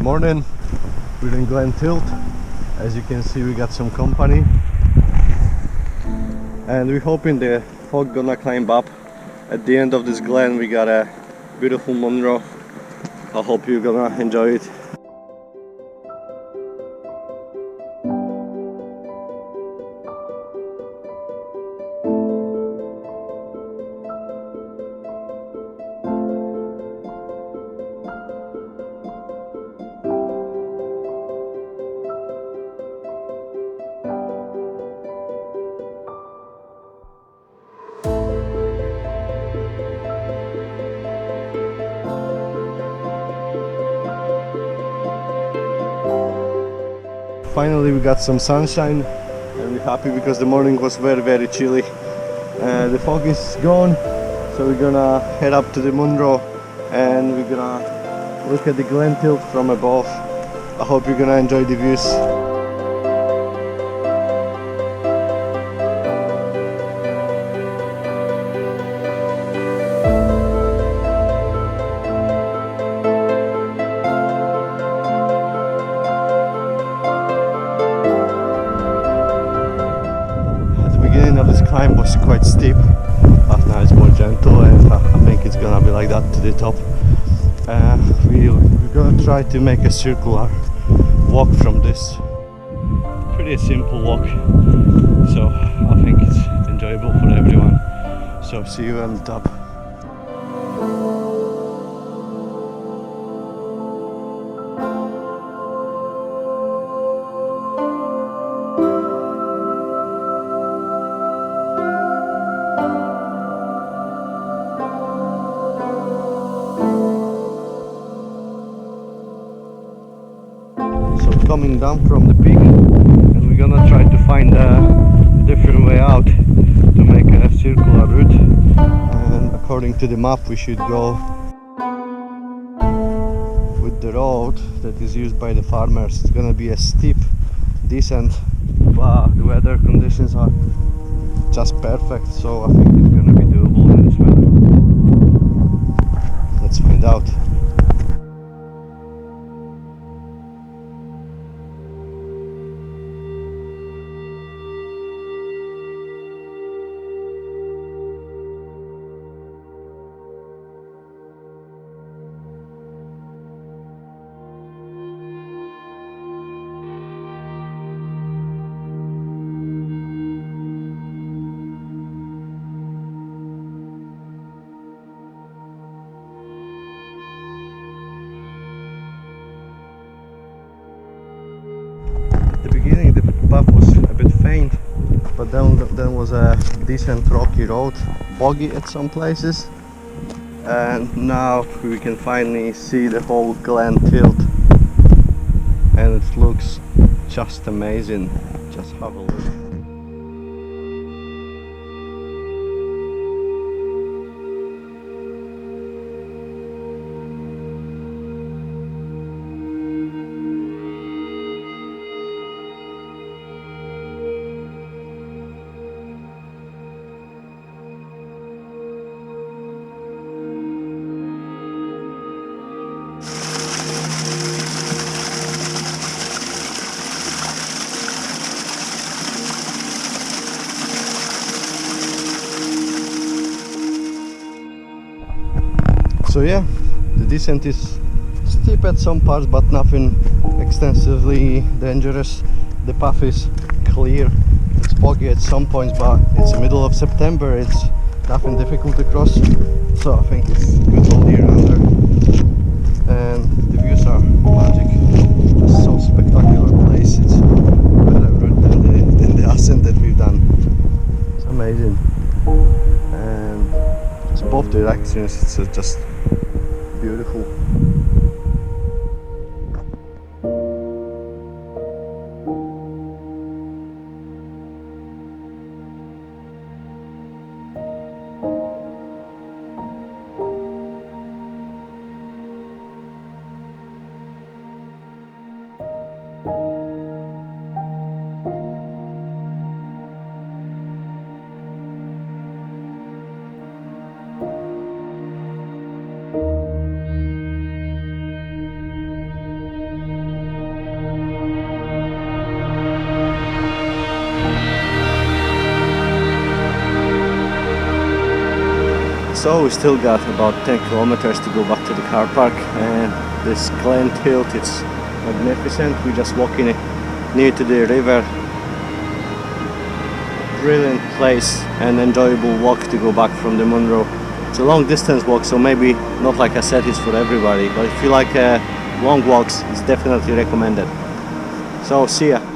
morning. We're in Glen Tilt. As you can see, we got some company, and we're hoping the fog gonna climb up. At the end of this glen we got a beautiful Munro. I hope you're gonna enjoy it. Finally we got some sunshine and we're happy because the morning was very chilly. The fog is gone, so we're gonna head up to the Munro and we're gonna look at the Glen Tilt from above. I hope you're gonna enjoy the views. This climb was quite steep, but now it's more gentle, and I think it's gonna be like that to the top. We're gonna try to make a circular walk from this. Pretty simple walk, so I think it's enjoyable for everyone. So see you on the top. Coming down from the peak, and we're gonna try to find a different way out to make a circular route, and according to the map we should go with the road that is used by the farmers. It's gonna be a steep descent, but the weather conditions are just perfect, so I think it's gonna be doable in this weather. Let's find out. The path was a bit faint, but then was a decent rocky road, boggy at some places, and now we can finally see the whole Glen Tilt, and it looks just amazing. Just have a look. So yeah, the descent is steep at some parts, but nothing extensively dangerous. The path is clear. It's boggy at some points, but it's the middle of September. It's nothing difficult to cross, so I think it's good all year round. And the views are magic. It's so spectacular place. It's better than the ascent that we've done. It's amazing, and it's both directions. It's just beautiful. So we still got about 10 kilometers to go back to the car park, and this Glen Tilt, it's magnificent. We're just walking near to the river. Brilliant place and enjoyable walk to go back from the Munro. It's a long distance walk, so maybe not, like I said, it's for everybody, but if you like long walks, it's definitely recommended. So see ya.